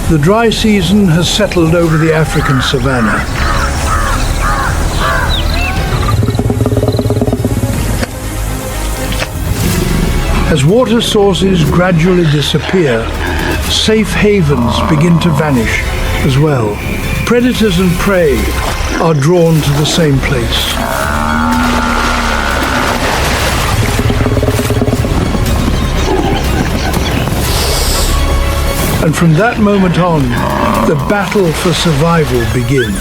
The dry season has settled over the African savanna. As water sources gradually disappear, safe havens begin to vanish as well. Predators and prey are drawn to the same place. And from that moment on, the battle for survival begins.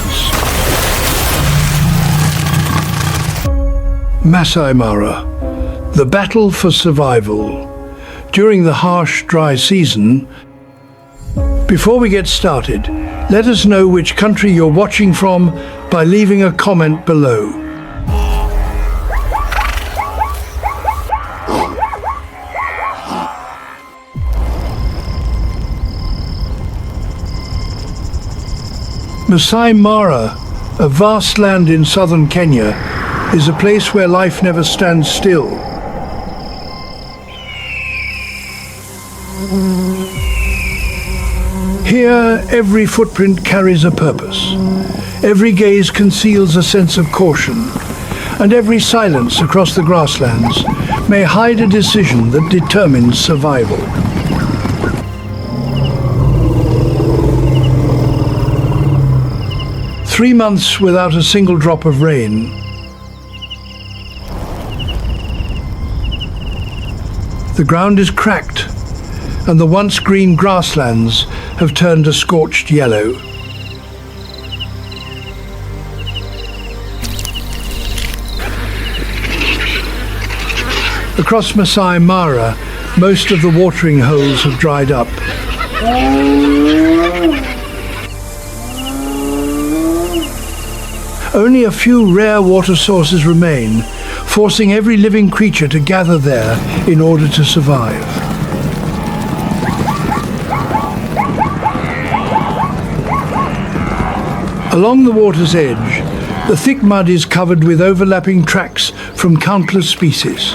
Masai Mara, the battle for survival. During the harsh, dry season, before we get started, let us know which country you're watching from by leaving a comment below. Masai Mara, a vast land in southern Kenya, is a place where life never stands still. Here, every footprint carries a purpose. Every gaze conceals a sense of caution, and every silence across the grasslands may hide a decision that determines survival. Three months without a single drop of rain. The ground is cracked, and the once green grasslands have turned a scorched yellow. Across Masai Mara, most of the watering holes have dried up. Only a few rare water sources remain, forcing every living creature to gather there in order to survive. Along the water's edge, the thick mud is covered with overlapping tracks from countless species.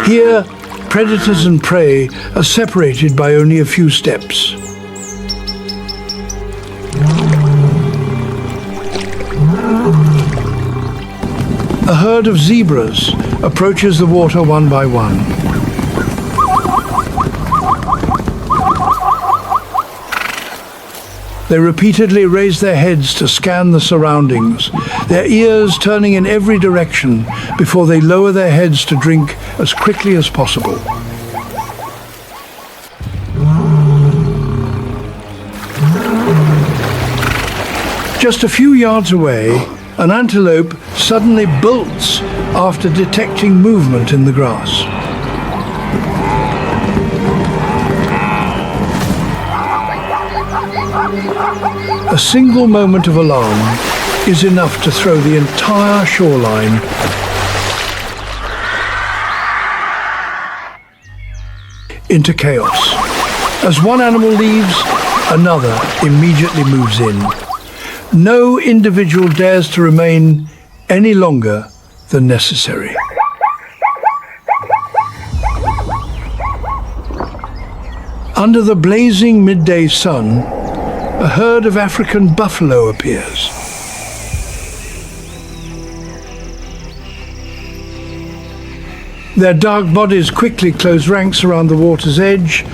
Here, predators and prey are separated by only a few steps. A herd of zebras approaches the water one by one. They repeatedly raise their heads to scan the surroundings, their ears turning in every direction before they lower their heads to drink as quickly as possible. Just a few yards away, an antelope suddenly bolts after detecting movement in the grass. A single moment of alarm is enough to throw the entire shoreline into chaos. As one animal leaves, another immediately moves in. No individual dares to remain any longer than necessary. Under the blazing midday sun, a herd of African buffalo appears. Their dark bodies quickly close ranks around the water's edge.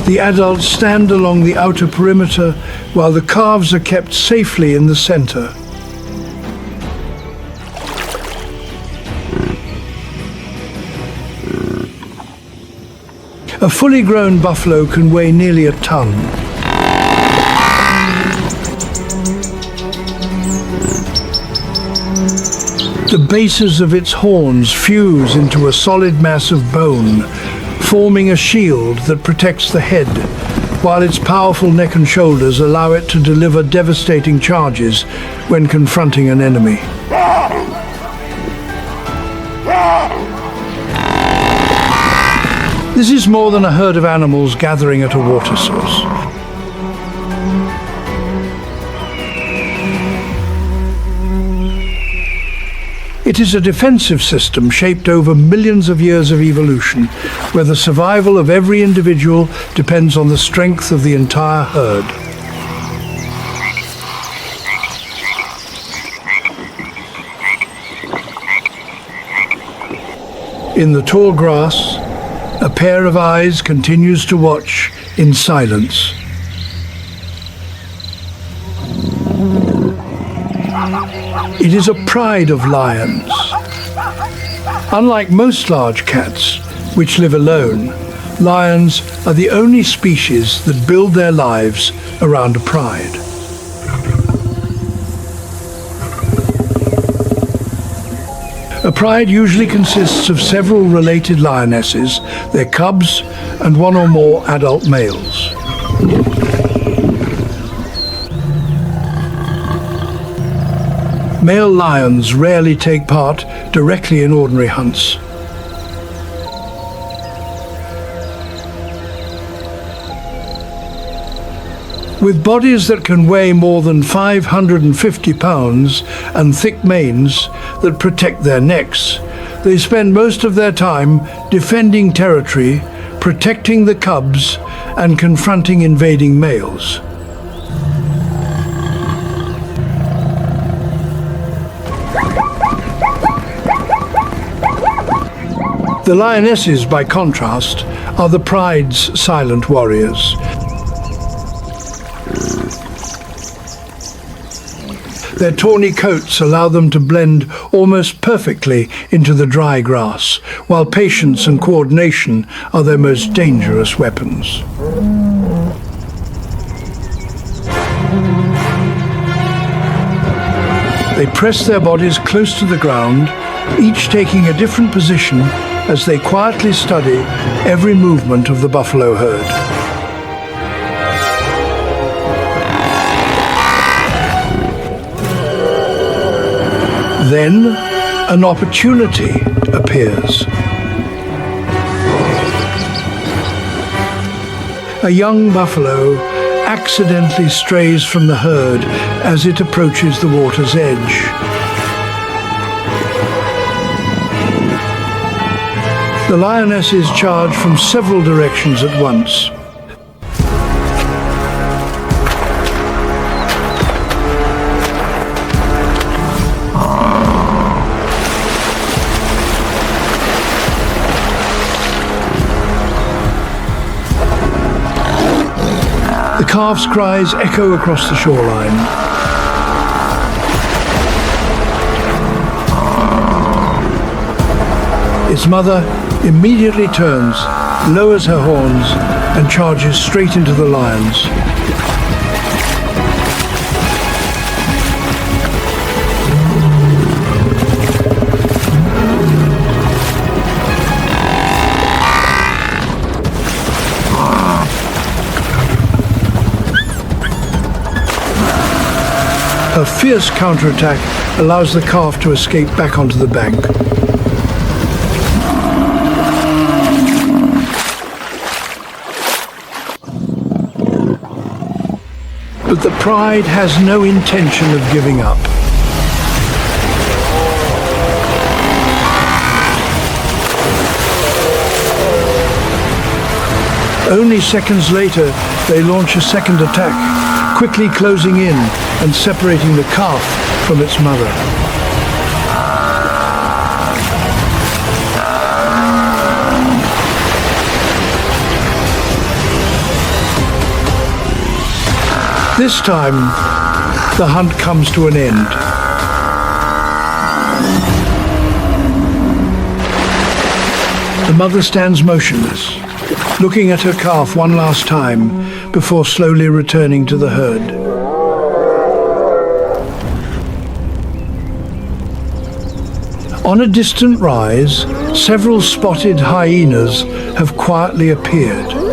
The adults stand along the outer perimeter while the calves are kept safely in the center. A fully grown buffalo can weigh nearly a ton. The bases of its horns fuse into a solid mass of bone, forming a shield that protects the head, while its powerful neck and shoulders allow it to deliver devastating charges when confronting an enemy. This is more than a herd of animals gathering at a water source. It is a defensive system shaped over millions of years of evolution, where the survival of every individual depends on the strength of the entire herd. In the tall grass, a pair of eyes continues to watch in silence. It is a pride of lions. Unlike most large cats, which live alone, lions are the only species that build their lives around a pride. A pride usually consists of several related lionesses, their cubs, and one or more adult males. Male lions rarely take part directly in ordinary hunts. With bodies that can weigh more than 550 pounds and thick manes that protect their necks, they spend most of their time defending territory, protecting the cubs, and confronting invading males. The lionesses, by contrast, are the pride's silent warriors. Their tawny coats allow them to blend almost perfectly into the dry grass, while patience and coordination are their most dangerous weapons. They press their bodies close to the ground, each taking a different position as they quietly study every movement of the buffalo herd. Then an opportunity appears. A young buffalo accidentally strays from the herd as it approaches the water's edge. The lionesses charge from several directions at once. The calf's cries echo across the shoreline. Its mother immediately turns, lowers her horns, and charges straight into the lions. A fierce counterattack allows the calf to escape back onto the bank. But the pride has no intention of giving up. Only seconds later, they launch a second attack, quickly closing in and separating the calf from its mother. This time, the hunt comes to an end. The mother stands motionless, looking at her calf one last time before slowly returning to the herd. On a distant rise, several spotted hyenas have quietly appeared.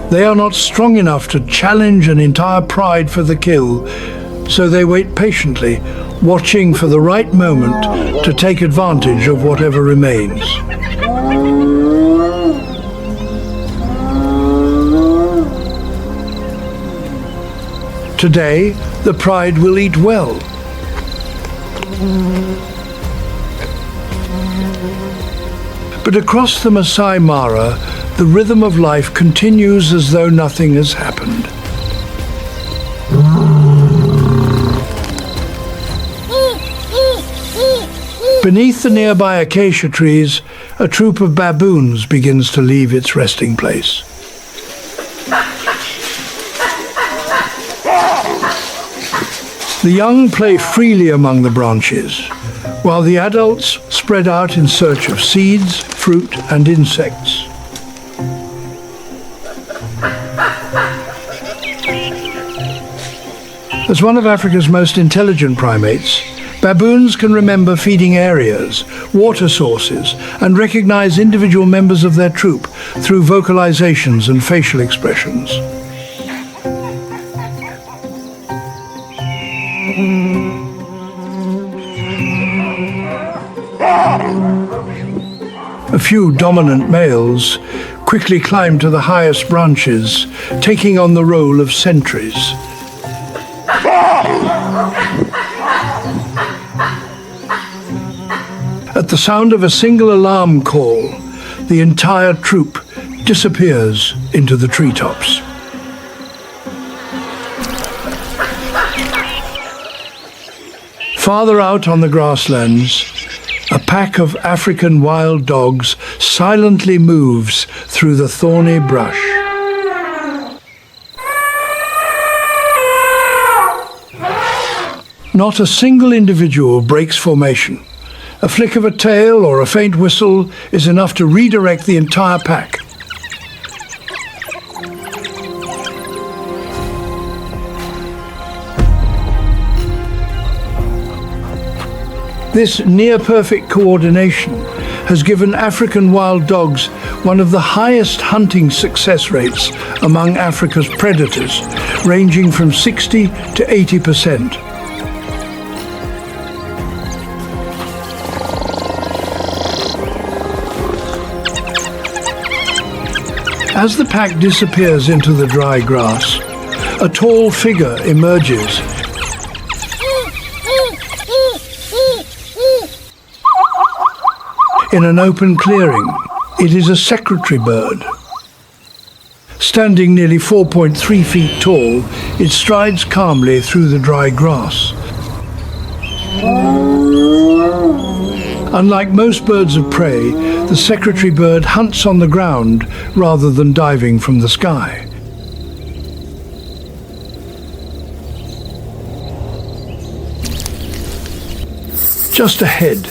They are not strong enough to challenge an entire pride for the kill, so they wait patiently, watching for the right moment to take advantage of whatever remains. Today, the pride will eat well. But across the Masai Mara, the rhythm of life continues as though nothing has happened. Beneath the nearby acacia trees, a troop of baboons begins to leave its resting place. The young play freely among the branches, while the adults spread out in search of seeds, fruit, and insects. As one of Africa's most intelligent primates, baboons can remember feeding areas, water sources, and recognize individual members of their troop through vocalizations and facial expressions. A few dominant males quickly climb to the highest branches, taking on the role of sentries. At the sound of a single alarm call, the entire troop disappears into the treetops. Farther out on the grasslands, a pack of African wild dogs silently moves through the thorny brush. Not a single individual breaks formation. A flick of a tail or a faint whistle is enough to redirect the entire pack. This near-perfect coordination has given African wild dogs one of the highest hunting success rates among Africa's predators, ranging from 60 to 80%. As the pack disappears into the dry grass, a tall figure emerges. In an open clearing, it is a secretary bird. Standing nearly 4.3 feet tall, it strides calmly through the dry grass. Unlike most birds of prey, the secretary bird hunts on the ground rather than diving from the sky. Just ahead,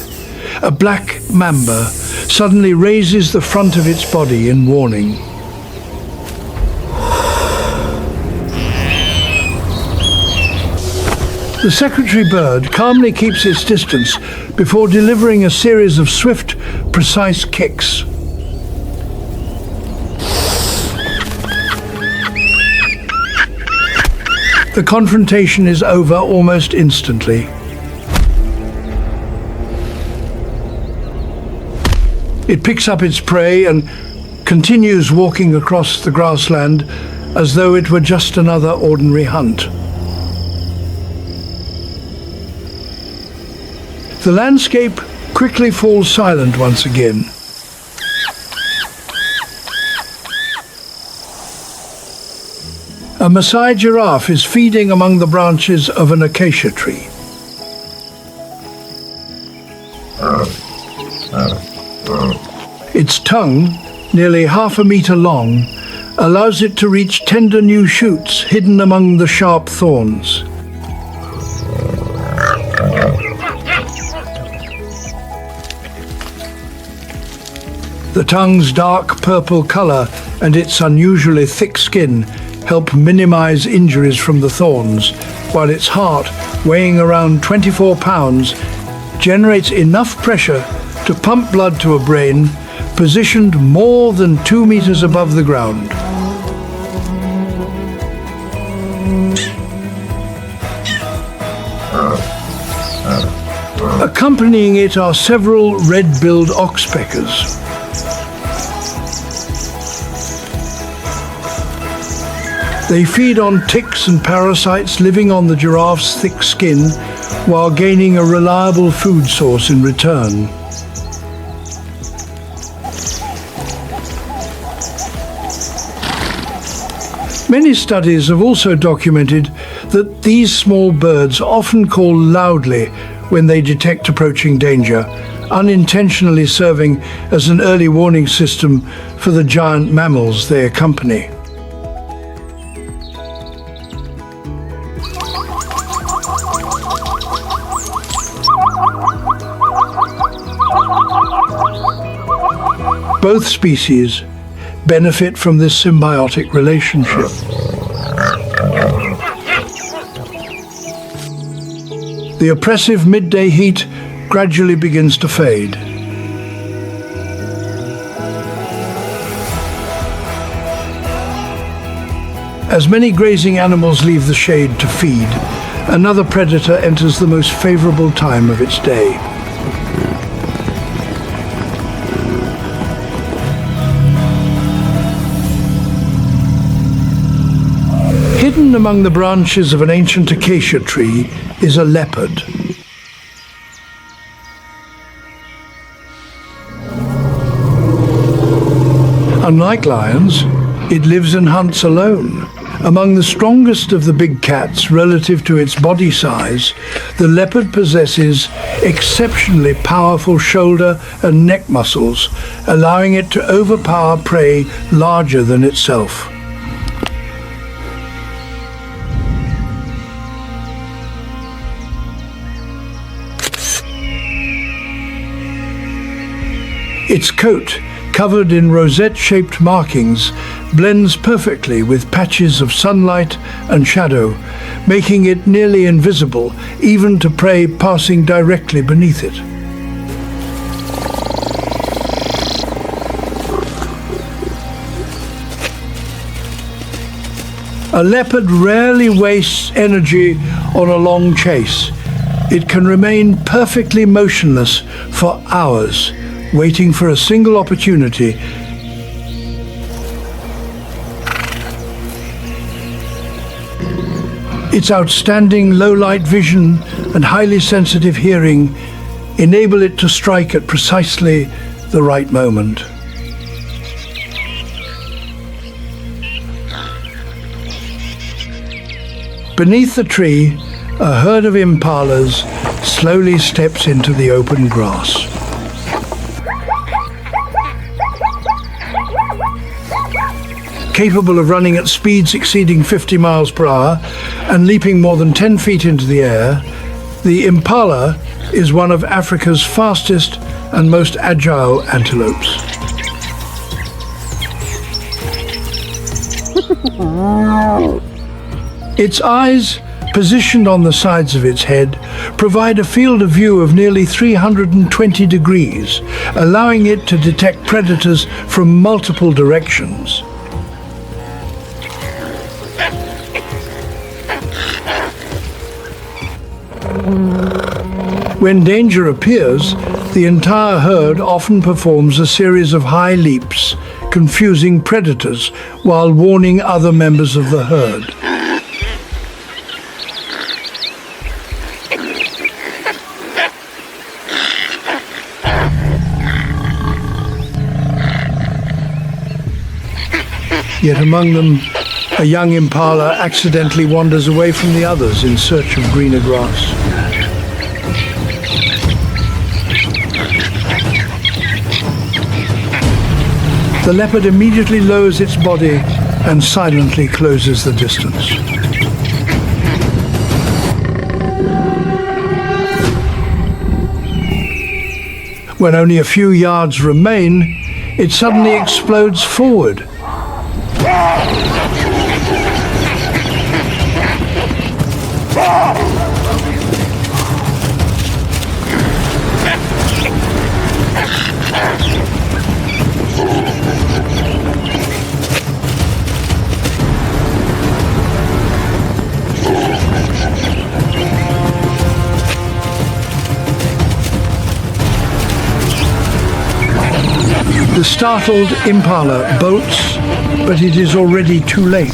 a black mamba suddenly raises the front of its body in warning. The secretary bird calmly keeps its distance before delivering a series of swift, precise kicks. The confrontation is over almost instantly. It picks up its prey and continues walking across the grassland as though it were just another ordinary hunt. The landscape quickly falls silent once again. A Masai giraffe is feeding among the branches of an acacia tree. Its tongue, nearly half a meter long, allows it to reach tender new shoots hidden among the sharp thorns. The tongue's dark purple color and its unusually thick skin help minimize injuries from the thorns, while its heart, weighing around 24 pounds, generates enough pressure to pump blood to a brain positioned more than 2 meters above the ground. Accompanying it are several red-billed oxpeckers. They feed on ticks and parasites, living on the giraffe's thick skin while gaining a reliable food source in return. Many studies have also documented that these small birds often call loudly when they detect approaching danger, unintentionally serving as an early warning system for the giant mammals they accompany. Both species benefit from this symbiotic relationship. The oppressive midday heat gradually begins to fade. As many grazing animals leave the shade to feed, another predator enters the most favorable time of its day. Hidden among the branches of an ancient acacia tree is a leopard. Unlike lions, it lives and hunts alone. Among the strongest of the big cats relative to its body size, the leopard possesses exceptionally powerful shoulder and neck muscles, allowing it to overpower prey larger than itself. Its coat, covered in rosette-shaped markings, blends perfectly with patches of sunlight and shadow, making it nearly invisible, even to prey passing directly beneath it. A leopard rarely wastes energy on a long chase. It can remain perfectly motionless for hours, waiting for a single opportunity. Its outstanding low-light vision and highly sensitive hearing enable it to strike at precisely the right moment. Beneath the tree, a herd of impalas slowly steps into the open grass. Capable of running at speeds exceeding 50 miles per hour and leaping more than 10 feet into the air, the impala is one of Africa's fastest and most agile antelopes. Its eyes, positioned on the sides of its head, provide a field of view of nearly 320 degrees, allowing it to detect predators from multiple directions. When danger appears, the entire herd often performs a series of high leaps, confusing predators while warning other members of the herd. Yet among them, a young impala accidentally wanders away from the others in search of greener grass. The leopard immediately lowers its body and silently closes the distance. When only a few yards remain, it suddenly explodes forward. The startled impala bolts, but it is already too late.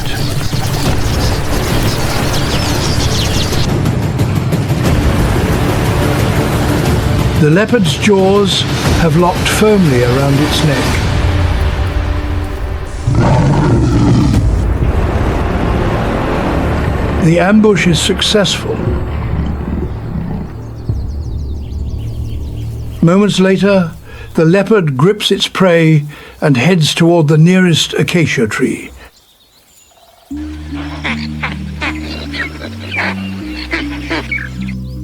The leopard's jaws have locked firmly around its neck. The ambush is successful. Moments later, the leopard grips its prey and heads toward the nearest acacia tree.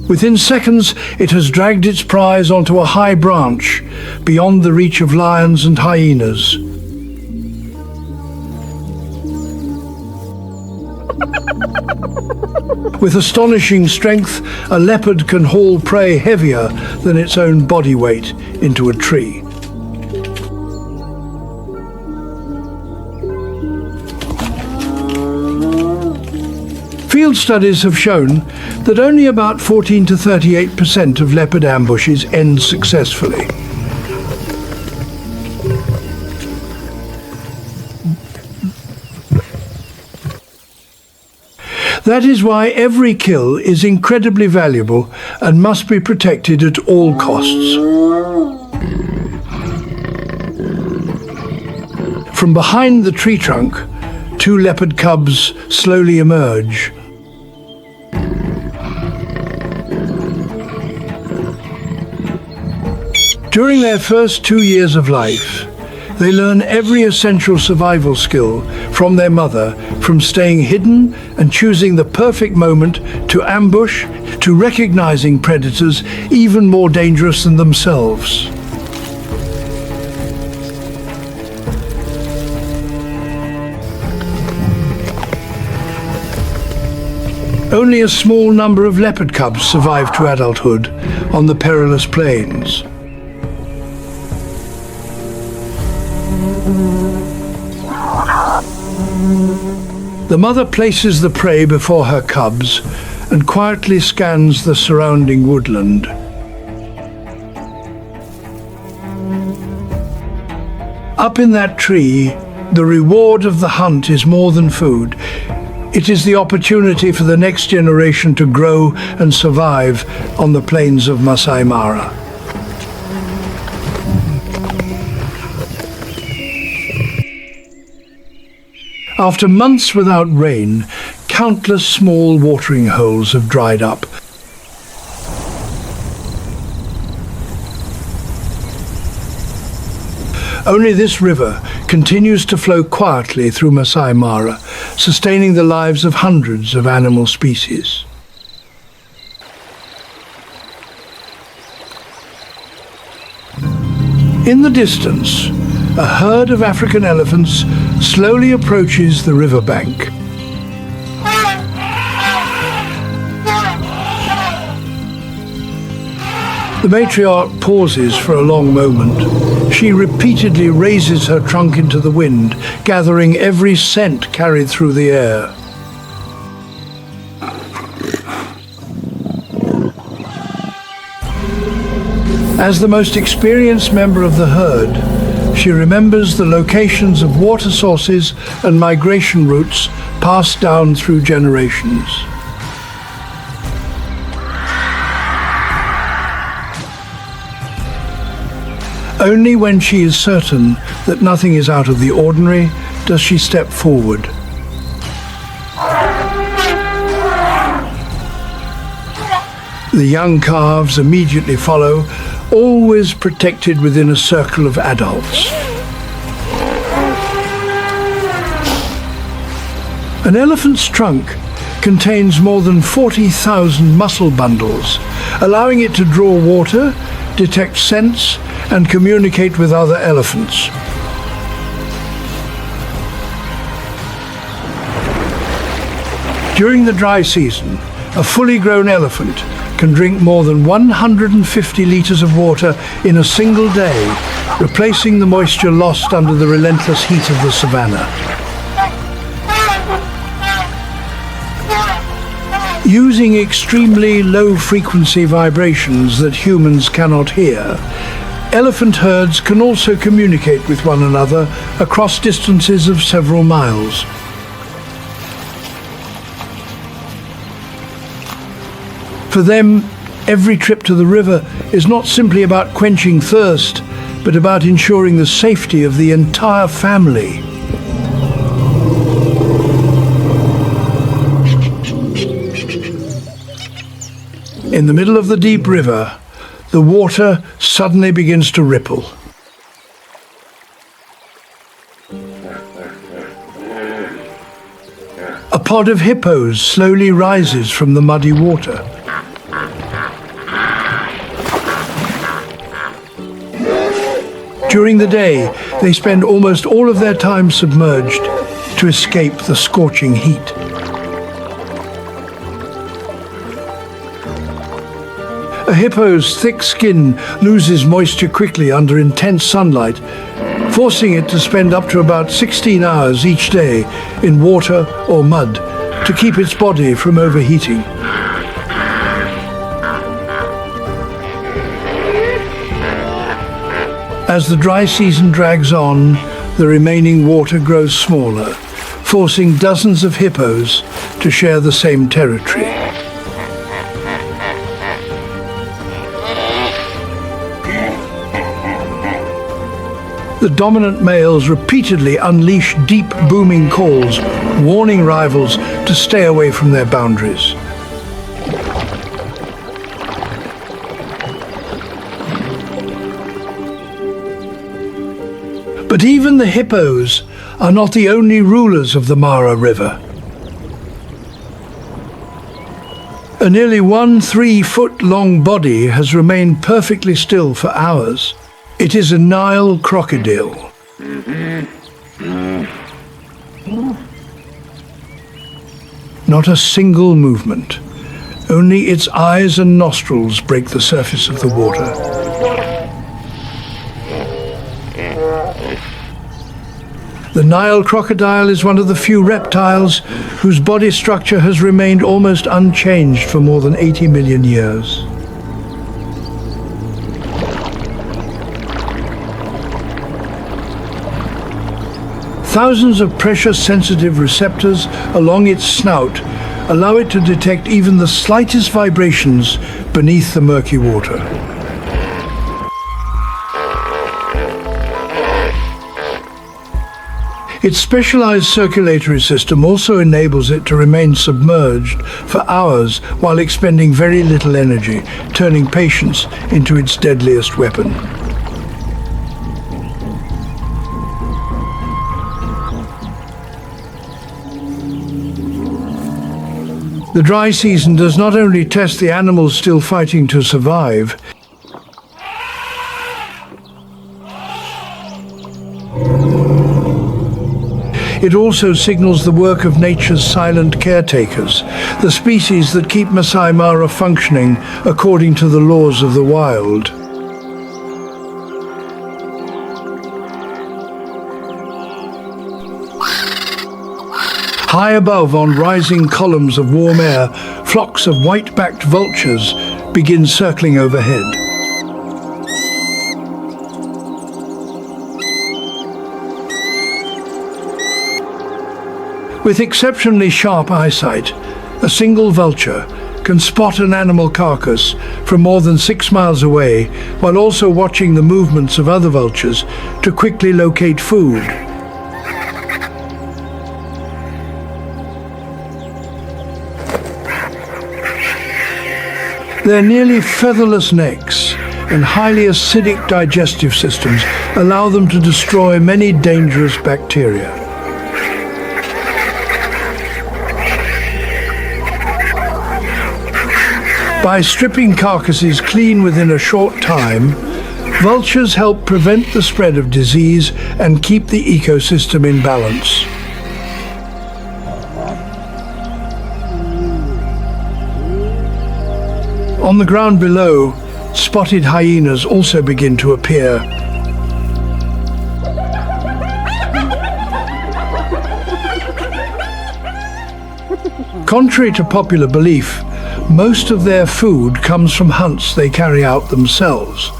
Within seconds, it has dragged its prize onto a high branch, beyond the reach of lions and hyenas. With astonishing strength, a leopard can haul prey heavier than its own body weight into a tree. Field studies have shown that only about 14 to 38% of leopard ambushes end successfully. That is why every kill is incredibly valuable and must be protected at all costs. From behind the tree trunk, two leopard cubs slowly emerge. During their first 2 years of life, they learn every essential survival skill from their mother, from staying hidden and choosing the perfect moment to ambush, to recognizing predators even more dangerous than themselves. Only a small number of leopard cubs survive to adulthood on the perilous plains. The mother places the prey before her cubs and quietly scans the surrounding woodland. Up in that tree, the reward of the hunt is more than food. It is the opportunity for the next generation to grow and survive on the plains of Masai Mara. After months without rain, countless small watering holes have dried up. Only this river continues to flow quietly through Masai Mara, sustaining the lives of hundreds of animal species. In the distance, a herd of African elephants slowly approaches the riverbank. The matriarch pauses for a long moment. She repeatedly raises her trunk into the wind, gathering every scent carried through the air. As the most experienced member of the herd, she remembers the locations of water sources and migration routes passed down through generations. Only when she is certain that nothing is out of the ordinary does she step forward. The young calves immediately follow, always protected within a circle of adults. An elephant's trunk contains more than 40,000 muscle bundles, allowing it to draw water, detect scents, and communicate with other elephants. During the dry season, a fully grown elephant can drink more than 150 liters of water in a single day, replacing the moisture lost under the relentless heat of the savanna. Using extremely low-frequency vibrations that humans cannot hear, elephant herds can also communicate with one another across distances of several miles. For them, Every trip to the river is not simply about quenching thirst, but about ensuring the safety of the entire family. In the middle of the deep river, the water suddenly begins to ripple. A pod of hippos slowly rises from the muddy water. During the day, they spend almost all of their time submerged to escape the scorching heat. A hippo's thick skin loses moisture quickly under intense sunlight, forcing it to spend up to about 16 hours each day in water or mud to keep its body from overheating. As the dry season drags on, the remaining water grows smaller, forcing dozens of hippos to share the same territory. The dominant males repeatedly unleash deep, booming calls, warning rivals to stay away from their boundaries. But even the hippos are not the only rulers of the Mara River. A nearly 1 3-foot-long body has remained perfectly still for hours. It is a Nile crocodile. Not a single movement. Only its eyes and nostrils break the surface of the water. The Nile crocodile is one of the few reptiles whose body structure has remained almost unchanged for more than 80 million years. Thousands of pressure-sensitive receptors along its snout allow it to detect even the slightest vibrations beneath the murky water. Its specialized circulatory system also enables it to remain submerged for hours while expending very little energy, turning patience into its deadliest weapon. The dry season does not only test the animals still fighting to survive, it also signals the work of nature's silent caretakers, the species that keep Masai Mara functioning according to the laws of the wild. High above, on rising columns of warm air, flocks of white-backed vultures begin circling overhead. With exceptionally sharp eyesight, a single vulture can spot an animal carcass from more than 6 miles away, while also watching the movements of other vultures to quickly locate food. Their nearly featherless necks and highly acidic digestive systems allow them to destroy many dangerous bacteria. By stripping carcasses clean within a short time, vultures help prevent the spread of disease and keep the ecosystem in balance. On the ground below, spotted hyenas also begin to appear. Contrary to popular belief, most of their food comes from hunts they carry out themselves.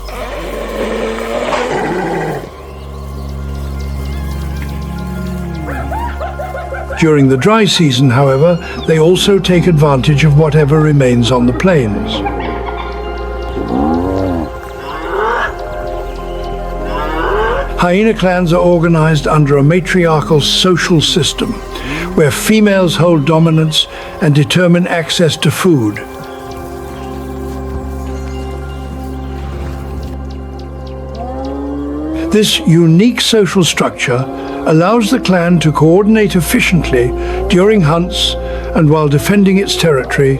During the dry season, however, they also take advantage of whatever remains on the plains. Hyena clans are organized under a matriarchal social system, where females hold dominance and determine access to food. This unique social structure allows the clan to coordinate efficiently during hunts and while defending its territory.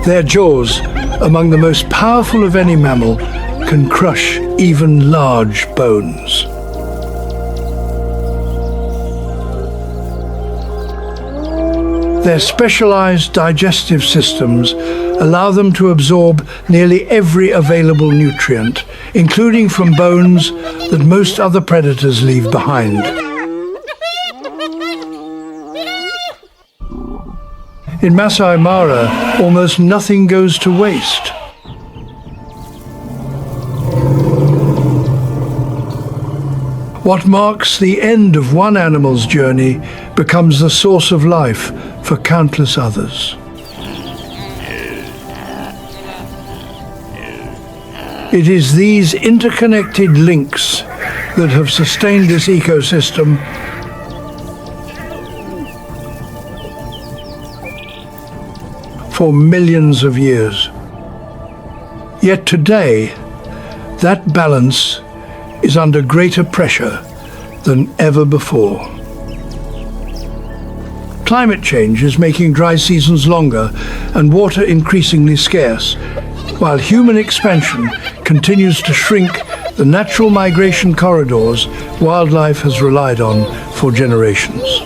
Their jaws, among the most powerful of any mammal, can crush even large bones. Their specialized digestive systems allow them to absorb nearly every available nutrient, including from bones that most other predators leave behind. In Masai Mara, almost nothing goes to waste. What marks the end of one animal's journey becomes the source of life for countless others. It is these interconnected links that have sustained this ecosystem for millions of years. Yet today, that balance is under greater pressure than ever before. Climate change is making dry seasons longer and water increasingly scarce, while human expansion continues to shrink the natural migration corridors wildlife has relied on for generations.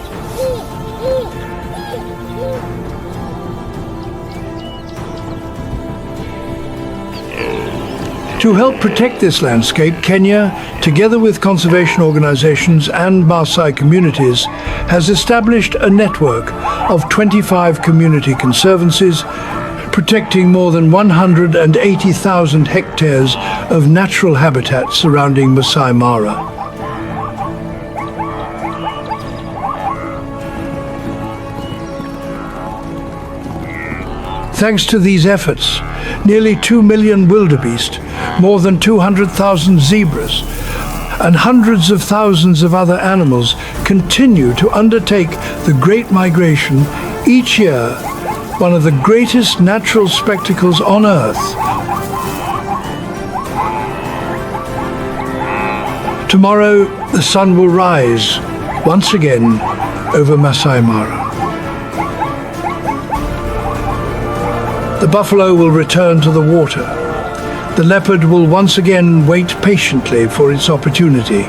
To help protect this landscape, Kenya, together with conservation organizations and Maasai communities, has established a network of 25 community conservancies, protecting more than 180,000 hectares of natural habitat surrounding Masai Mara. Thanks to these efforts, nearly 2 million wildebeest, more than 200,000 zebras, and hundreds of thousands of other animals continue to undertake the Great Migration each year, one of the greatest natural spectacles on Earth. Tomorrow, the sun will rise once again over Masai Mara. The buffalo will return to the water. The leopard will once again wait patiently for its opportunity,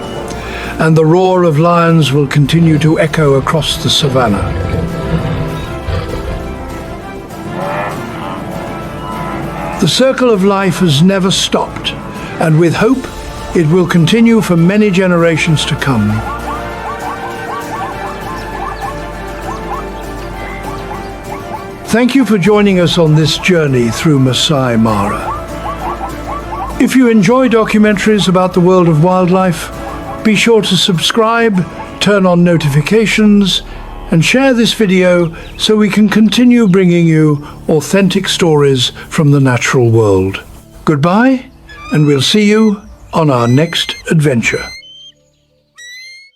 and the roar of lions will continue to echo across the savanna. The circle of life has never stopped, and with hope, it will continue for many generations to come. Thank you for joining us on this journey through Masai Mara. If you enjoy documentaries about the world of wildlife, be sure to subscribe, turn on notifications, and share this video so we can continue bringing you authentic stories from the natural world. Goodbye, and we'll see you on our next adventure.